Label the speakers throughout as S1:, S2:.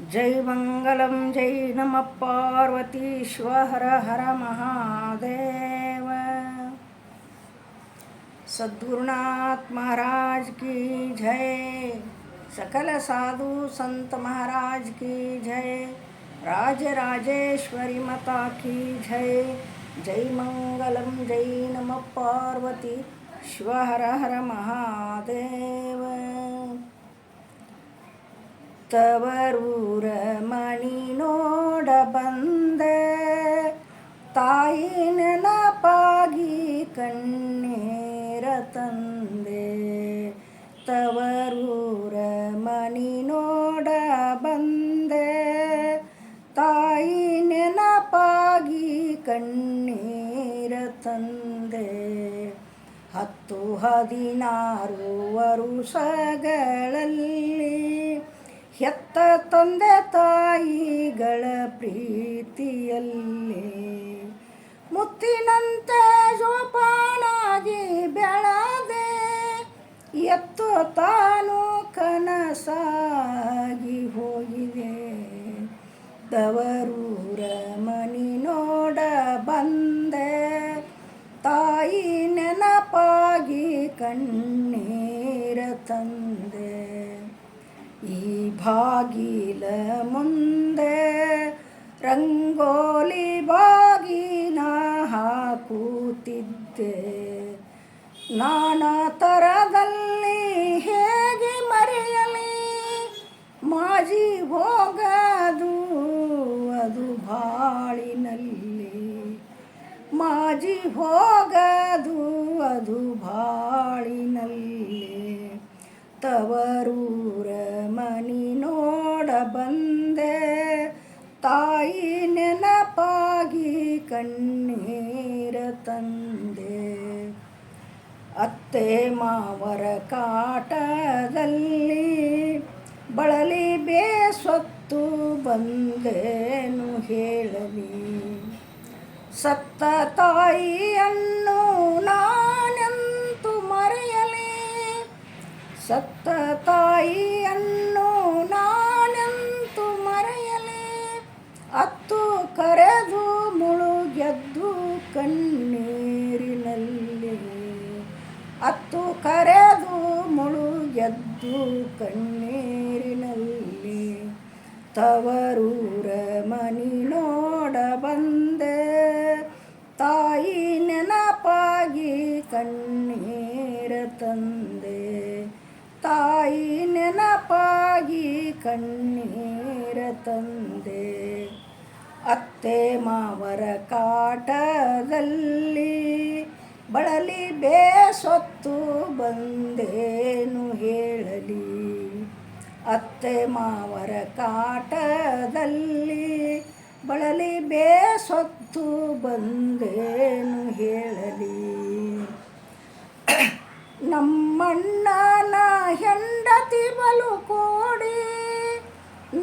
S1: जय मंगलम जय नमः पार्वतीश्वर हर महादेव। सद्गुरुनाथ महाराज की जय। सकल साधु संत महाराज की जय। राजराजेश्वरी माता की जय। जय मंगलम जय नमः पार्वतीश्वर हर महादेव। ತವರೂರ ಮಣಿ ನೋಡ ಬಂದೆ, ತಾಯಿ ನೆನಪಾಗಿ ಕಣ್ಣೀರ ತಂದೆ. ತವರೂರ ಮಣಿ ನೋಡ ಬಂದೆ, ತಾಯಿ ನೆನಪಾಗಿ ಕಣ್ಣೀರ ತಂದೆ. 10-16 ವರುಷಗಳಲ್ಲಿ ಹೆತ್ತ ತಂದೆ ತಾಯಿಗಳ ಪ್ರೀತಿಯಲ್ಲಿ ಮುತ್ತಿನಂತೆ ಜೋಪಾನಾಗಿ ಬೆಳೆದೆ. ಎತ್ತು ತಾನು ಕನಸಾಗಿ ಹೋಗಿದೆ. ತವರೂರ ಮನಿ ನೋಡ ಬಂದೆ, ತಾಯಿ ನೆನಪಾಗಿ ಕಣ್ಣೀರ ತಂದೆ. ಈ ಬಾಗಿಲ ಮುಂದೆ ರಂಗೋಲಿ ಬಾಗಿನ ಹಾಕುತ್ತಿದ್ದೆ. ನಾನಾ ಥರದಲ್ಲಿ ಹೇಗೆ ಮರೆಯಲಿ, ಮಾಜಿ ಹೋಗದು ಅದು ಬಾಳಿನಲ್ಲಿ. ಮಾಜಿ ಹೋಗದು ಅದು ಬಾಳಿನಲ್ಲಿ. ತವರೂರ ಮನಿ ನೋಡ ಬಂದೆ, ತಾಯಿ ನೆನಪಾಗಿ ಕಣ್ಣೀರ ತಂದೆ. ಅತ್ತೆ ಮಾವರ ಕಾಟದಲ್ಲಿ ಬಳಲಿ ಬೇಸೊತ್ತು ಬಂದೇನು ಹೇಳಲಿ. ಸತ್ತ ತಾಯಿಯನ್ನು ನಾನೆಂತು ಮರೆಯಲಿ. ಸತ್ತ ತಾಯಿಯನ್ನು ನಾನೆಂತು ಮರೆಯಲಿ. ಅತ್ತು ಕರೆದು ಮುಳುಗೆದ್ದು ಕಣ್ಣೀರಿನಲ್ಲಿ. ಅತ್ತು ಕರೆದು ಮುಳುಗೆದ್ದು ಕಣ್ಣೀರಿನಲ್ಲಿ. ತವರೂರ ಮನಿ ನೋಡ ಬಂದೆ, ತಾಯಿ ನೆನಪಾಗಿ ಕಣ್ಣೀರ ತಂದೆ. ತಾಯಿ ನೆನಪಾಗಿ ಕಣ್ಣೀರ ತಂದೆ. ಅತ್ತೆ ಮಾವರ ಕಾಟದಲ್ಲಿ ಬಳಲಿ ಬೇಸೊತ್ತು ಬಂದೇನು ಹೇಳಲಿ. ಅತ್ತೆ ಮಾವರ ಕಾಟದಲ್ಲಿ ಬಳಲಿ ಬೇಸೊತ್ತು ಬಂದೇನು ಹೇಳಲಿ. ನಮ್ಮಣ್ಣನ ಹೆಂಡತಿ ಬಲು ಕೋಡಿ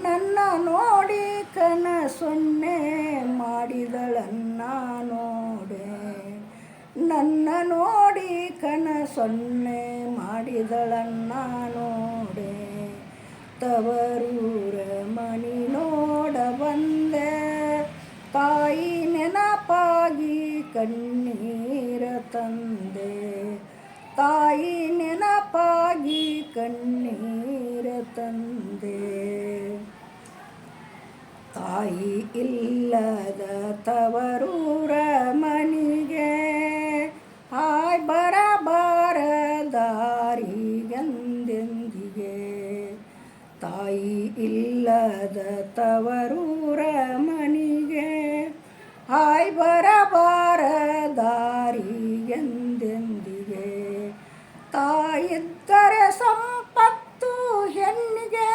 S1: ನನ್ನ ನೋಡಿ ಕನಸೊನ್ನೆ ಮಾಡಿದಳನ್ನ ನೋಡೆ. ನನ್ನ ನೋಡಿ ಕನಸೊನ್ನೆ ಮಾಡಿದಳನ್ನ ನೋಡೆ. ತವರೂರ ಮನಿ ನೋಡ ಬಂದೆ, ತಾಯಿ ನೆನಪಾಗಿ ಕಣ್ಣೀರ ತಂದೆ. ತಾಯಿ ನೆನಪಾಗಿ ಕಣ್ಣೀರ ತಂದೆ. ತಾಯಿ ಇಲ್ಲದ ತವರೂರ ಮನಿಗೆ ಹಾಯ್ ಬರಬಾರದಾರಿಗೆಂದೆಂದಿಗೆ. ತಾಯಿ ಇಲ್ಲದ ತವರೂರ ಮನಿಗೆ ಹಾಯ್ ಬರಬಾರದಾರಿಗೆಂದೆಂದಿಗೆ. ತಾಯಿದ್ದರೆ ಸಂಪತ್ತು ಹೆಣ್ಣಿಗೆ.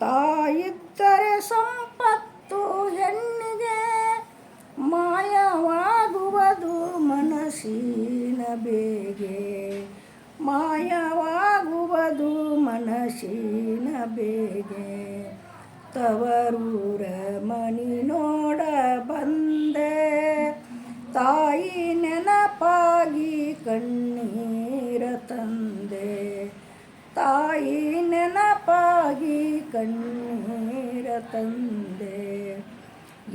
S1: ತಾಯಿದ್ದರೆ ಸಂಪತ್ತು ಹೆಣ್ಣಿಗೆ. ಮಾಯವಾಗುವುದು ಮನಸ್ಸಿನ ಬೇಗೆ. ಮಾಯವಾಗುವುದು ಮನಸ್ಸಿನ ಬೇಗೆ. ತವರೂರ ಮನಿ ನೋಡ ಬಂದೆ, ತಾಯಿ ನೆನಪಾಗಿ ಕಣ್ಣೀರ ತಂದೆ. ತಾಯಿ ನೆನಪಾಗಿ ಕಣ್ಣೀರ ತಂದೆ.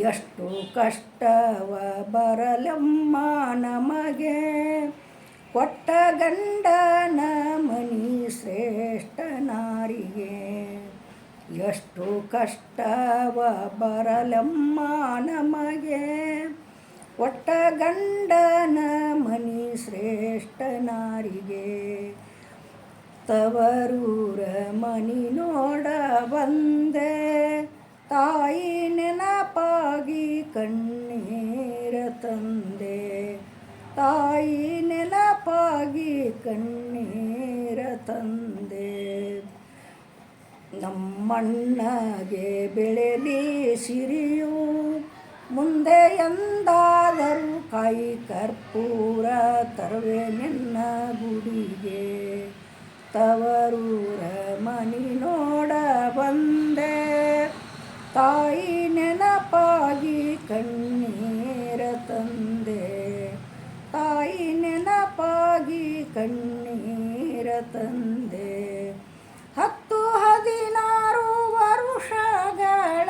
S1: ಎಷ್ಟು ಕಷ್ಟವ ಬರಲಮ್ಮ ನಮಗೆ, ಕೊಟ್ಟ ಗಂಡನ ಮನಿ ಶ್ರೇಷ್ಠ ನಾರಿಗೆ. ಎಷ್ಟು ಕಷ್ಟವ ಬರಲಮ್ಮ ನಮಗೆ, ಕೊಟ್ಟ ಗಂಡನ ಮನಿ ಶ್ರೇಷ್ಠ ನಾರಿಗೆ. ತವರೂರ ಮನಿ ನೋಡ ಬಂದೆ, ತಾಯಿ ನೆನಪಾಗಿ ಕಣ್ಣೀರ ತಂದೆ. ತಾಯಿ ನೆನಪಾಗಿ ಕಣ್ಣೀರ ತಂದೆ. ನಮ್ಮಣ್ಣಗೆ ಬೆಳೆಲಿ ಸಿರಿಯು, ಮುಂದೆ ಎಂದಾದರೂ ಕಾಯಿ ಕರ್ಪೂರ ತರುವೆ ನಿನ್ನ ಗುಡಿಗೆ. ತವರೂರ ಮನಿ ನೋಡ ಬಂದೆ, ತಾಯಿ ನೆನಪಾಗಿ ಕಣ್ಣೀರ ತಂದೆ. ತಾಯಿ ನೆನಪಾಗಿ ಕಣ್ಣೀರ ತಂದೆ. 10-16 ವರುಷಗಳಲ್ಲಿ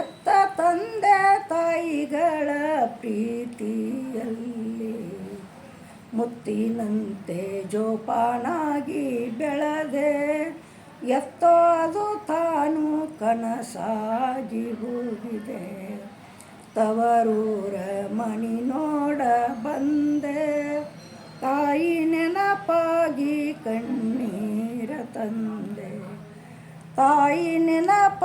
S1: ಎತ್ತ ತಂದೆ ತಾಯಿಗಳ ಪ್ರೀತಿಯಲ್ಲಿ, ಮುತ್ತಿನಂತೆ ಜೋಪಾನಾಗಿ ಬೆಳೆದೆ. ಎತ್ತೋ ಅದು ತಾನು ಕನಸಾಗಿ ಹೋಗಿದೆ. ತವರೂರ ಮನಿ ನೋಡ ಬಂದೆ, ತಾಯಿ ನೆನಪಾಗಿ ಕಣ್ಣೀರ ತಂದೆ. ತಾಯಿ ನೆನಪ